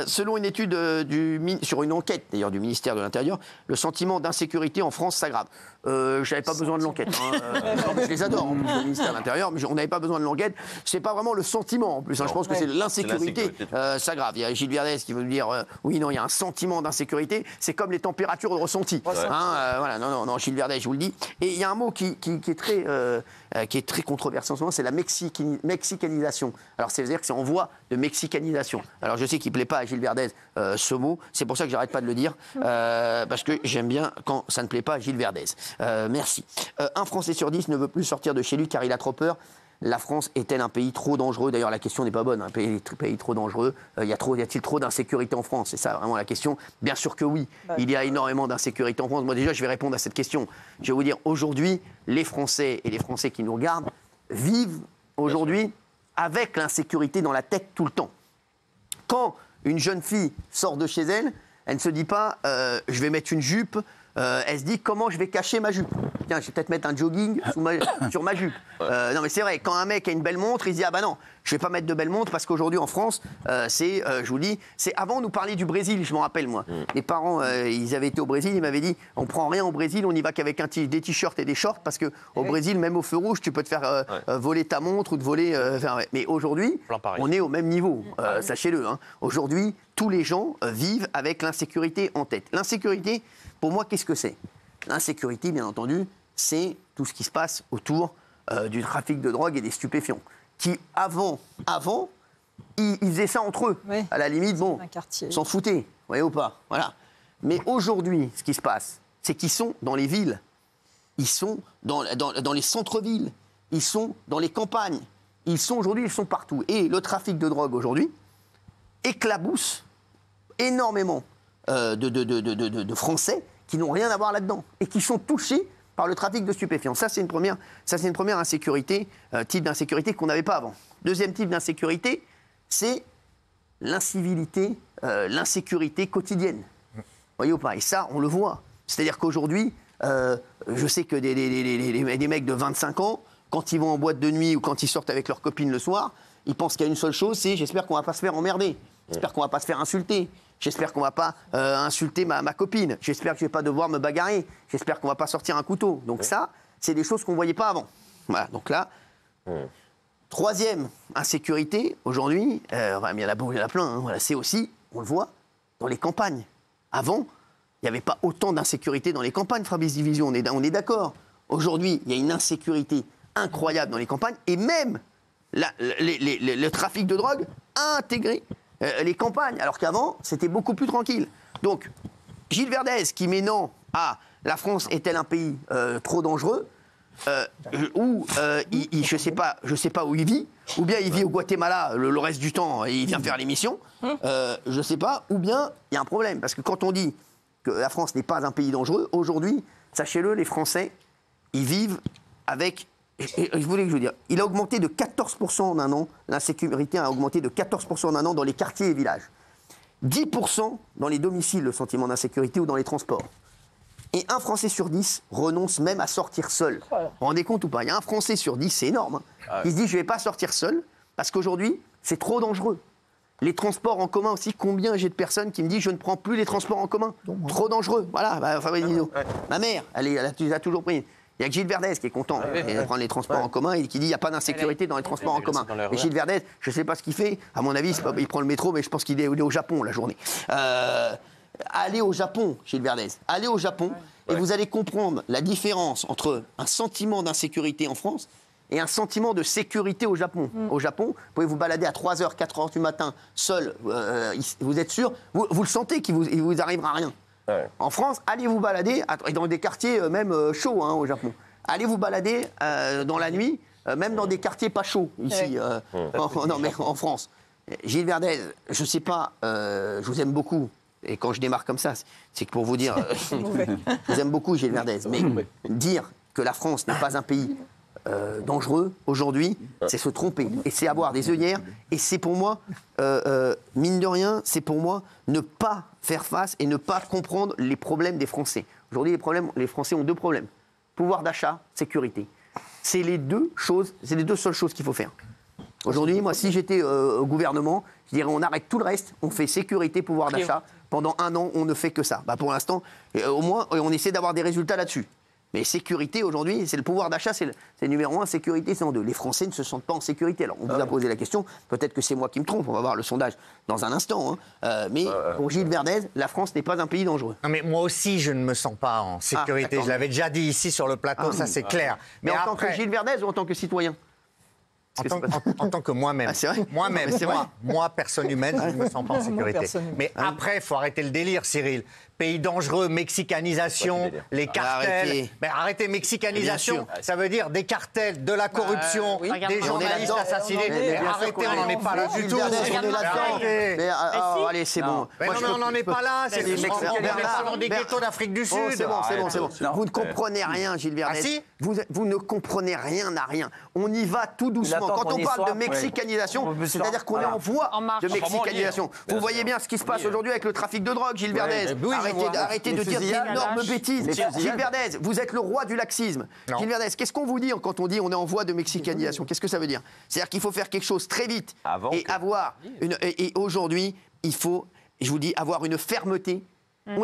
Selon une étude sur une enquête d'ailleurs du ministère de l'Intérieur, le sentiment d'insécurité en France s'aggrave. J'avais pas besoin de l'enquête. Je les adore, le ministère de l'Intérieur, mais on n'avait pas besoin de l'enquête. C'est pas vraiment le sentiment en plus. Je pense que c'est l'insécurité s'aggrave. Il y a Gilles Verdez qui veut dire oui, non, il y a un sentiment d'insécurité. C'est comme les températures de ressenti. Voilà, non, Gilles Verdez, je vous le dis. Et il y a un mot qui est très controversé en ce moment, c'est la mexicanisation. Alors, c'est-à-dire que c'est en voie de mexicanisation. Alors, je sais qu'il ne plaît pas à Gilles Verdez ce mot, c'est pour ça que j'arrête pas de le dire, parce que j'aime bien quand ça ne plaît pas à Gilles Verdez. Merci. Un Français sur 10 ne veut plus sortir de chez lui car il a trop peur. La France est-elle un pays trop dangereux? D'ailleurs, la question n'est pas bonne. Un pays trop dangereux. Y a-t-il trop d'insécurité en France? C'est ça vraiment la question. Bien sûr que oui. Il y a énormément d'insécurité en France. Moi, déjà, je vais répondre à cette question. Je vais vous dire, aujourd'hui, les Français et les Français qui nous regardent vivent aujourd'hui avec l'insécurité dans la tête tout le temps. Quand une jeune fille sort de chez elle, elle ne se dit pas je vais mettre une jupe. Elle se dit comment je vais cacher ma jupe. Tiens, je vais peut-être mettre un jogging sur ma jupe. Non mais c'est vrai, quand un mec a une belle montre, il se dit ah bah non, je vais pas mettre de belle montre parce qu'aujourd'hui en France, je vous dis, c'est avant on nous parlait du Brésil, je m'en rappelle moi. Mes parents, ils avaient été au Brésil, ils m'avaient dit on prend rien au Brésil, on y va qu'avec des t-shirts et des shorts parce que au Brésil, même au feu rouge, tu peux te faire voler ta montre ou te voler. Mais aujourd'hui, on est au même niveau, sachez-le. Aujourd'hui, tous les gens vivent avec l'insécurité en tête. L'insécurité, pour moi, qu'est-ce que c'est? L'insécurité, bien entendu, c'est tout ce qui se passe autour du trafic de drogue et des stupéfiants. Qui, avant, ils faisaient ça entre eux. Oui. À la limite, bon, s'en foutaient, vous voyez ou pas? Voilà. Mais aujourd'hui, ce qui se passe, c'est qu'ils sont dans les villes, ils sont dans les centres-villes, ils sont dans les campagnes, ils sont partout. Et le trafic de drogue, aujourd'hui, éclabousse énormément de Français qui n'ont rien à voir là-dedans et qui sont touchés par le trafic de stupéfiants. Ça, c'est une première insécurité, type d'insécurité qu'on n'avait pas avant. Deuxième type d'insécurité, c'est l'incivilité, l'insécurité quotidienne. Vous voyez ou pas? Et ça, on le voit. C'est-à-dire qu'aujourd'hui, je sais que des mecs de 25 ans, quand ils vont en boîte de nuit ou quand ils sortent avec leurs copines le soir, ils pensent qu'il y a une seule chose, c'est j'espère qu'on ne va pas se faire emmerder. J'espère qu'on ne va pas se faire insulter. J'espère qu'on ne va pas insulter ma copine. J'espère que je ne vais pas devoir me bagarrer. J'espère qu'on ne va pas sortir un couteau. Donc ça, c'est des choses qu'on ne voyait pas avant. Voilà, donc là, troisième insécurité, aujourd'hui, il y en a plein, voilà, c'est aussi, on le voit, dans les campagnes. Avant, il n'y avait pas autant d'insécurité dans les campagnes, Fabrice Division, on est d'accord. Aujourd'hui, il y a une insécurité incroyable dans les campagnes, et même le trafic de drogue a intégré les campagnes, alors qu'avant, c'était beaucoup plus tranquille. Donc, Gilles Verdez, qui met non à la France est-elle un pays trop dangereux, où je sais pas où il vit, ou bien il vit au Guatemala le reste du temps et il vient faire l'émission, je sais pas, ou bien il y a un problème, parce que quand on dit que la France n'est pas un pays dangereux, aujourd'hui, sachez-le, les Français, ils vivent avec... Je voulais que je vous dise, il a augmenté de 14% en un an, l'insécurité a augmenté de 14% en un an dans les quartiers et villages. 10% dans les domiciles, le sentiment d'insécurité ou dans les transports. Et un Français sur 10 renonce même à sortir seul. Vous vous rendez compte ou pas? Il y a un Français sur 10, c'est énorme, qui se dit je ne vais pas sortir seul, parce qu'aujourd'hui, c'est trop dangereux. Les transports en commun aussi, combien j'ai de personnes qui me disent je ne prends plus les transports en commun, trop dangereux. Voilà, ma mère, elle a toujours pris. Il y a Gilles Verdez qui est content de prendre les transports en commun et qui dit qu'il n'y a pas d'insécurité dans les transports en commun. Et Gilles Verdez, je ne sais pas ce qu'il fait. À mon avis, il prend le métro, mais je pense qu'il est au Japon la journée. Allez au Japon, Gilles Verdez. Allez au Japon et vous allez comprendre la différence entre un sentiment d'insécurité en France et un sentiment de sécurité au Japon. Au Japon, vous pouvez vous balader à 3h, 4h du matin, seul. Vous êtes sûr, vous le sentez qu'il ne vous arrivera rien. En France, allez vous balader dans des quartiers même chauds au Japon. Allez vous balader dans la nuit, même dans des quartiers pas chauds ici, en France. Gilles Verdez, je ne sais pas, je vous aime beaucoup. Et quand je démarre comme ça, c'est que pour vous dire, je vous aime beaucoup Gilles Verdez. Mais dire que la France n'est pas un pays dangereux aujourd'hui, c'est se tromper. Et c'est avoir des œillères. Et c'est pour moi, mine de rien, c'est pour moi ne pas faire face et ne pas comprendre les problèmes des Français. Aujourd'hui, les Français ont deux problèmes. Pouvoir d'achat, sécurité. C'est les deux seules choses qu'il faut faire. Aujourd'hui, moi, si j'étais au gouvernement, je dirais on arrête tout le reste, on fait sécurité, pouvoir d'achat. Pendant 1 an, on ne fait que ça. Bah, pour l'instant, au moins, on essaie d'avoir des résultats là-dessus. Mais sécurité, aujourd'hui, c'est le pouvoir d'achat, c'est numéro 1, sécurité, c'est en 2. Les Français ne se sentent pas en sécurité. Alors, on vous a posé la question, peut-être que c'est moi qui me trompe, on va voir le sondage dans un instant. Mais pour Gilles Verdez, la France n'est pas un pays dangereux. Non, mais moi aussi, je ne me sens pas en sécurité. Je l'avais déjà dit ici sur le plateau, ça c'est clair. Mais en tant que Gilles Verdez ou en tant que citoyen? En tant que moi-même. Ah, c'est vrai? Moi-même, moi, personne humaine, je ne me sens pas en sécurité. Mais Ah, après, il faut arrêter le délire, Cyril. Pays dangereux, mexicanisation, les cartels. Mais arrêtez, mexicanisation, ça veut dire des cartels, de la corruption, des journalistes assassinés. Mais arrêtez, on n'en est pas là du tout. Allez, c'est bon. Mais non, mais on n'en est pas là. On n'est pas dans des ghettos d'Afrique du Sud. C'est bon. Vous ne comprenez rien, Gilles Verdez. Ah si? Vous ne comprenez rien à rien. On y va tout doucement. Quand on parle de mexicanisation, c'est-à-dire qu'on est en voie de mexicanisation. Vous voyez bien ce qui se passe aujourd'hui avec le trafic de drogue, Gilles Verdez. Arrêtez de dire d'énormes bêtises. Gilles Verdez, vous êtes le roi du laxisme. Gilles Verdez, qu'est-ce qu'on vous dit quand on dit on est en voie de mexicanisation? Qu'est-ce que ça veut dire? C'est-à-dire qu'il faut faire quelque chose très vite et aujourd'hui, il faut, je vous dis, avoir une fermeté.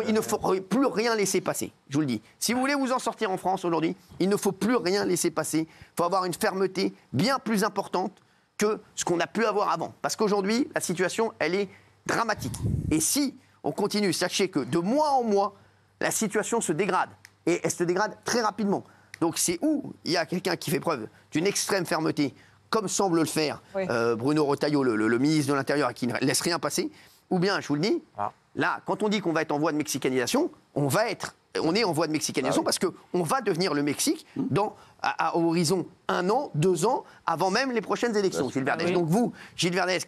Il ne faut plus rien laisser passer, je vous le dis. Si vous voulez vous en sortir en France aujourd'hui, il ne faut plus rien laisser passer. Il faut avoir une fermeté bien plus importante que ce qu'on a pu avoir avant. Parce qu'aujourd'hui, la situation, elle est dramatique. Et si on continue, sachez que de mois en mois, la situation se dégrade. Et elle se dégrade très rapidement. Donc c'est où il y a quelqu'un qui fait preuve d'une extrême fermeté, comme semble le faire Bruno Retailleau, le ministre de l'Intérieur, qui ne laisse rien passer, ou bien, je vous le dis, là, quand on dit qu'on va être en voie de mexicanisation, on est en voie de mexicanisation parce qu'on va devenir le Mexique à horizon 1 an, 2 ans, avant même les prochaines élections, Gilles Verdez. Donc vous, Gilles Verdez,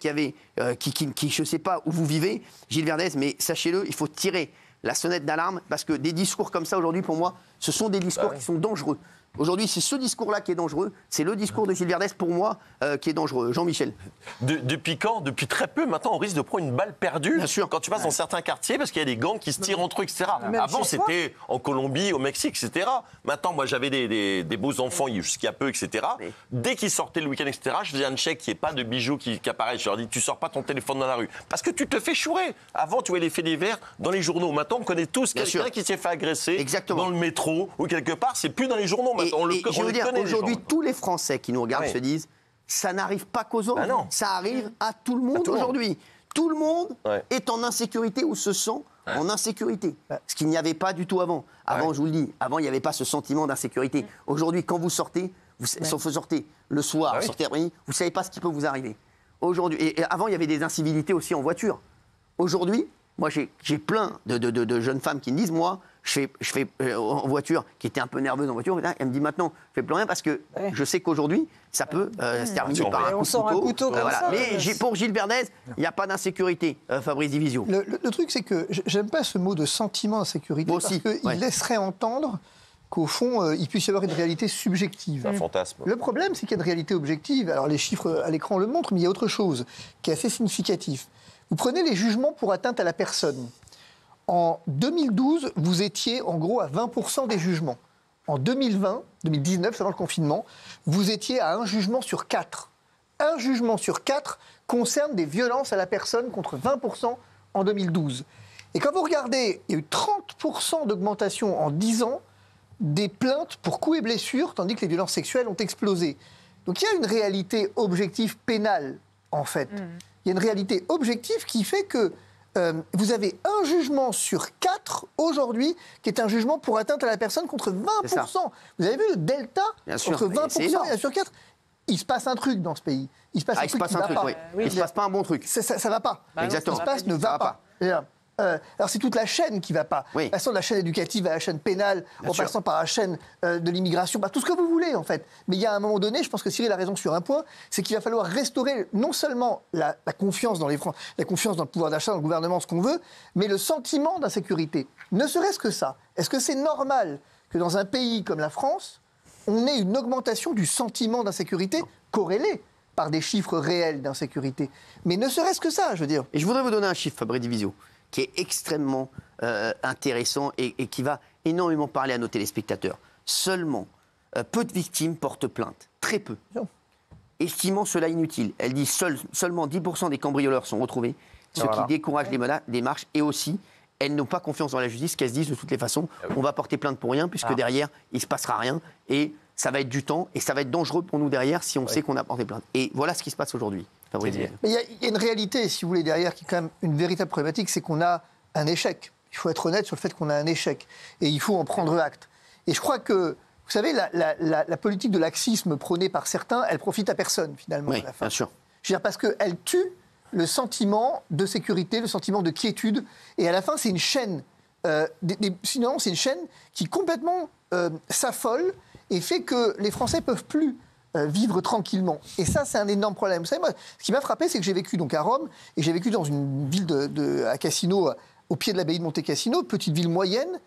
qui je ne sais pas où vous vivez, Gilles Verdez, mais sachez-le, il faut tirer la sonnette d'alarme parce que des discours comme ça, aujourd'hui, pour moi, ce sont des discours qui sont dangereux. Aujourd'hui, c'est ce discours-là qui est dangereux. C'est le discours de Gilles Verdez, pour moi, qui est dangereux. Jean-Michel. Depuis quand? Depuis très peu. Maintenant, on risque de prendre une balle perdue. Bien sûr. Quand tu passes dans certains quartiers, parce qu'il y a des gangs qui se tirent entre eux, etc. Avant, c'était en Colombie, au Mexique, etc. Maintenant, moi, j'avais des beaux enfants jusqu'à peu, etc. Dès qu'ils sortaient le week-end, etc., je faisais un check qu'il n'y ait pas de bijoux qui apparaissent. Je leur dis, tu sors pas ton téléphone dans la rue. Parce que tu te fais chourer. Avant, tu voyais les faits divers dans les journaux. Maintenant, on connaît tous quelqu'un qui s'est fait agresser dans le métro ou quelque part. C'est plus dans les journaux. Je veux dire, aujourd'hui, tous les Français qui nous regardent se disent, ça n'arrive pas qu'aux autres, ça arrive à tout le monde aujourd'hui. Tout le monde est en insécurité ou se sent en insécurité. Ce qu'il n'y avait pas du tout avant. Avant, je vous le dis, avant, il n'y avait pas ce sentiment d'insécurité. Aujourd'hui, quand vous sortez, sauf vous sortez le soir, vous sortez après-midi, vous ne savez pas ce qui peut vous arriver. Aujourd'hui, et avant, il y avait des incivilités aussi en voiture. Aujourd'hui, moi, j'ai plein de jeunes femmes qui me disent, moi, je fais en voiture, qui était un peu nerveuse en voiture, elle me dit maintenant, je fais plus rien parce que je sais qu'aujourd'hui, ça peut se terminer par un couteau. Mais pour Gilles Verdez, il n'y a pas d'insécurité, Fabrice Divisio. Le truc, c'est que j'aime pas ce mot de sentiment d'insécurité, parce qu'il laisserait entendre qu'au fond, il puisse y avoir une réalité subjective. Un fantasme. Le problème, c'est qu'il y a une réalité objective. Alors, les chiffres à l'écran le montrent, mais il y a autre chose qui est assez significatif. Vous prenez les jugements pour atteinte à la personne. En 2012, vous étiez en gros à 20% des jugements. En 2019, avant le confinement, vous étiez à 1 jugement sur 4. 1 jugement sur 4 concerne des violences à la personne contre 20% en 2012. Et quand vous regardez, il y a eu 30% d'augmentation en 10 ans des plaintes pour coups et blessures, tandis que les violences sexuelles ont explosé. Donc il y a une réalité objective pénale, en fait. Il y a une réalité objective qui fait que vous avez 1 jugement sur 4 aujourd'hui qui est un jugement pour atteinte à la personne contre 20%. Vous avez vu le delta entre 20% et 1 sur 4? Il se passe un truc dans ce pays. Il se passe un truc qui ne va pas. Il ne se passe pas un bon truc. Ça ne va pas. Exactement. Ce qui se passe ne va pas. Alors c'est toute la chaîne qui ne va pas. Passant de la chaîne éducative à la chaîne pénale, en passant par la chaîne de l'immigration, tout ce que vous voulez en fait. Mais il y a un moment donné, je pense que Cyril a raison sur un point, c'est qu'il va falloir restaurer non seulement la confiance dans la confiance dans le pouvoir d'achat, dans le gouvernement, ce qu'on veut, mais le sentiment d'insécurité. Ne serait-ce que ça. Est-ce que c'est normal que dans un pays comme la France, on ait une augmentation du sentiment d'insécurité corrélée par des chiffres réels d'insécurité? Mais ne serait-ce que ça, je veux dire. Et je voudrais vous donner un chiffre, Fabrice Divisio, qui est extrêmement intéressant et qui va énormément parler à nos téléspectateurs. Seulement, peu de victimes portent plainte. Très peu. estimant cela inutile. Elle dit seulement 10% des cambrioleurs sont retrouvés, ce qui décourage les démarches, et aussi, elles n'ont pas confiance dans la justice, qu'elles se disent de toutes les façons, on va porter plainte pour rien, puisque derrière, il ne se passera rien, et ça va être du temps, et ça va être dangereux pour nous derrière si on sait qu'on a porté plainte. Et voilà ce qui se passe aujourd'hui. Mais il y a une réalité, si vous voulez, derrière, qui est quand même une véritable problématique, c'est qu'on a un échec. Il faut être honnête sur le fait qu'on a un échec, et il faut en prendre acte. Et je crois que, vous savez, la politique de laxisme prônée par certains, elle profite à personne, finalement, à la fin. Bien sûr. Je veux dire, parce qu'elle tue le sentiment de sécurité, le sentiment de quiétude. Et à la fin, c'est une chaîne. Sinon, c'est une chaîne qui complètement s'affole et fait que les Français ne peuvent plus vivre tranquillement. Et ça, c'est un énorme problème. Vous savez, moi, ce qui m'a frappé, c'est que j'ai vécu donc à Rome et j'ai vécu dans une ville à Cassino, au pied de l'abbaye de Monte Cassino, petite ville moyenne.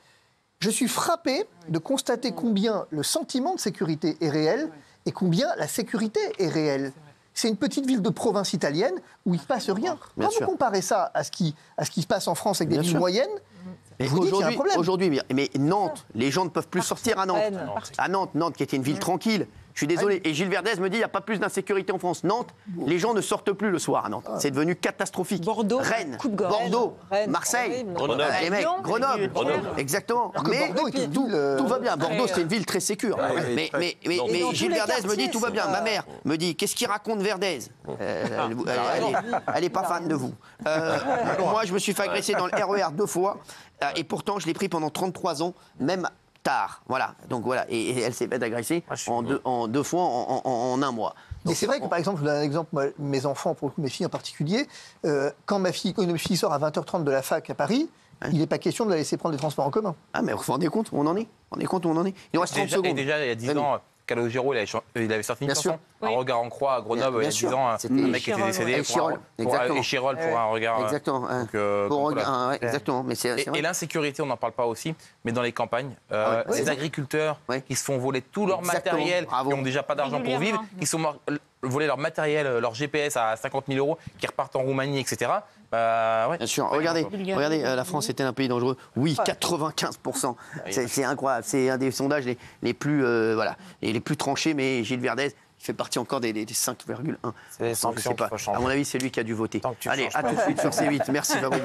Je suis frappé de constater combien le sentiment de sécurité est réel et combien la sécurité est réelle. C'est une petite ville de province italienne où il ne se passe rien. Quand vous comparez ça à ce qui se passe en France avec des villes moyennes, vous dites qu'il y a un problème. Aujourd'hui, mais Nantes, les gens ne peuvent plus sortir à Nantes. À Nantes, qui était une ville tranquille. Je suis désolé. Et Gilles Verdez me dit qu'il n'y a pas plus d'insécurité en France. Nantes, les gens ne sortent plus le soir à Nantes. C'est devenu catastrophique. Bordeaux, Rennes, Bordeaux, Marseille, les mecs, Grenoble. Exactement. Mais tout va bien. Bordeaux, c'est une ville très sécure. Mais Gilles Verdez me dit tout va bien. Ma mère me dit qu'est-ce qu'il raconte Verdez? Elle n'est pas fan de vous. Moi, je me suis fait agresser dans le RER 2 fois. Et pourtant, je l'ai pris pendant 33 ans, même tard. Voilà. Donc voilà. Et elle s'est fait agresser en deux fois en un mois. Mais c'est vrai que, par exemple, je vous donne un exemple, moi, mes enfants, pour le coup, mes filles en particulier, quand une de mes filles sort à 20h30 de la fac à Paris, il n'est pas question de la laisser prendre les transports en commun. Ah, mais vous vous rendez compte où on en est? Vous vous rendez compte où on en est? Il nous reste 30 secondes. Et déjà, il y a 10 ans, Calogero, il avait sorti une chanson, Un regard en croix à Grenoble, il y a 10 ans, un mec qui était décédé. Et Chirol pour un regard. Exactement. Exactement. Mais et l'insécurité, on n'en parle pas aussi, mais dans les campagnes, ces agriculteurs qui se font voler tout leur matériel, qui n'ont déjà pas d'argent pour vivre, qui se sont volés leur matériel, leur GPS à 50 000 €, qui repartent en Roumanie, etc. Bien sûr. Regardez, la France était un pays dangereux. Oui, 95%. C'est incroyable. C'est un des sondages les plus tranchés, mais Gilles Verdez fait partie encore des 5,1. C'est les sanctions qu'il faut changer. À mon avis, c'est lui qui a dû voter. Allez, à tout de suite sur C8. Merci Fabrice.